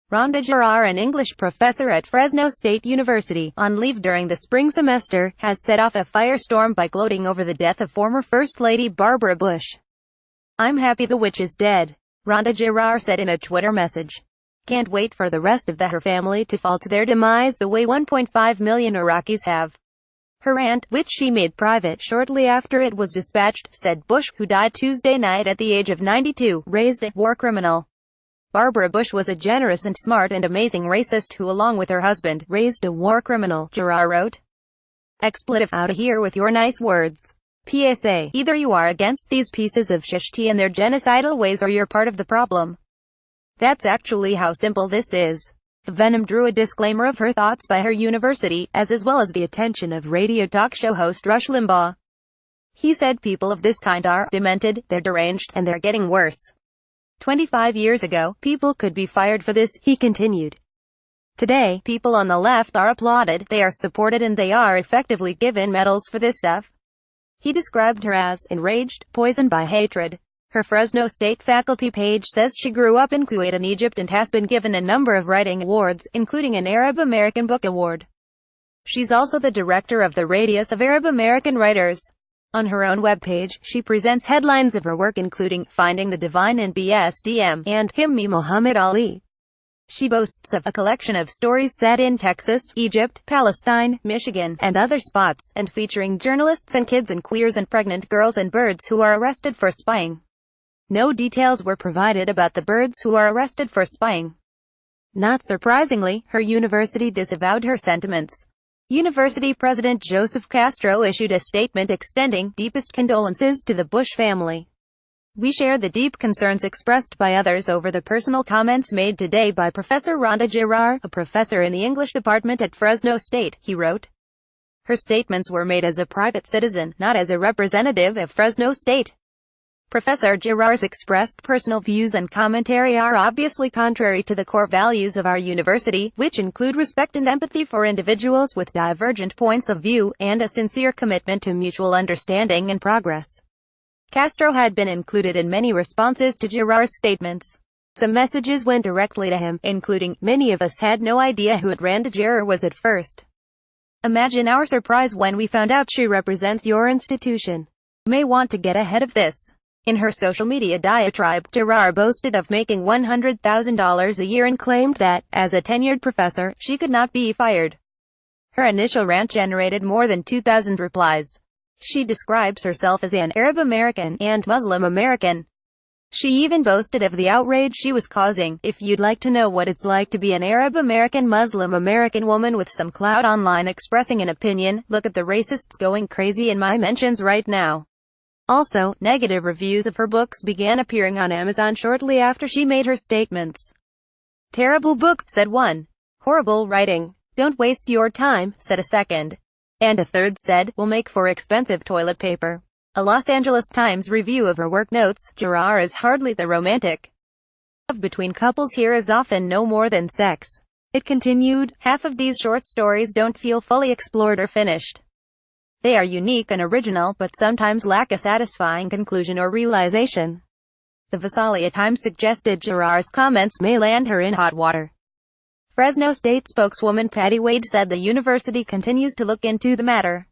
Rhonda Gerard, an English professor at Fresno State University, on leave during the spring semester, has set off a firestorm by gloating over the death of former First Lady Barbara Bush. "I'm happy the witch is dead," Rhonda Gerard said in a Twitter message. "Can't wait for the rest of her family to fall to their demise the way 1.5 million Iraqis have." Her rant, which she made private shortly after it was dispatched, said Bush, who died Tuesday night at the age of 92, raised a war criminal. Barbara Bush was a generous and smart and amazing racist who, along with her husband, raised a war criminal, Gerard wrote. Expletive: outta here with your nice words. PSA: either you are against these pieces of shish tea and their genocidal ways or you're part of the problem. That's actually how simple this is. The Venom drew a disclaimer of her thoughts by her university, as well as the attention of radio talk show host Rush Limbaugh. He said people of this kind are demented, they're deranged, and they're getting worse. 25 years ago, people could be fired for this, he continued. Today, people on the left are applauded, they are supported, and they are effectively given medals for this stuff. He described her as enraged, poisoned by hatred. Her Fresno State faculty page says she grew up in Kuwait and Egypt and has been given a number of writing awards, including an Arab American Book Award. She's also the director of the Radius of Arab American Writers. On her own webpage, she presents headlines of her work including Finding the Divine in BSDM and Him Me Muhammad Ali. She boasts of a collection of stories set in Texas, Egypt, Palestine, Michigan, and other spots, and featuring journalists and kids and queers and pregnant girls and birds who are arrested for spying. No details were provided about the birds who are arrested for spying. Not surprisingly, her university disavowed her sentiments. University President Joseph Castro issued a statement extending deepest condolences to the Bush family. "We share the deep concerns expressed by others over the personal comments made today by Professor Rhonda Gerard, a professor in the English department at Fresno State," he wrote. Her statements were made as a private citizen, not as a representative of Fresno State. Professor Gerard's expressed personal views and commentary are obviously contrary to the core values of our university, which include respect and empathy for individuals with divergent points of view, and a sincere commitment to mutual understanding and progress. Castro had been included in many responses to Gerard's statements. Some messages went directly to him, including, "Many of us had no idea who Rhonda Gerard was at first. Imagine our surprise when we found out she represents your institution. You may want to get ahead of this." In her social media diatribe, Gerard boasted of making $100,000 a year and claimed that, as a tenured professor, she could not be fired. Her initial rant generated more than 2,000 replies. She describes herself as an Arab American and Muslim American. She even boasted of the outrage she was causing. If you'd like to know what it's like to be an Arab American Muslim American woman with some clout online expressing an opinion, look at the racists going crazy in my mentions right now. Also, negative reviews of her books began appearing on Amazon shortly after she made her statements. "Terrible book," said one. "Horrible writing. Don't waste your time," said a second. And a third said, "will make for expensive toilet paper." A Los Angeles Times review of her work notes, "Gerard is hardly the romantic. Love between couples here is often no more than sex." It continued, "Half of these short stories don't feel fully explored or finished. They are unique and original, but sometimes lack a satisfying conclusion or realization." The Visalia Times suggested Gerard's comments may land her in hot water. Fresno State spokeswoman Patty Wade said the university continues to look into the matter.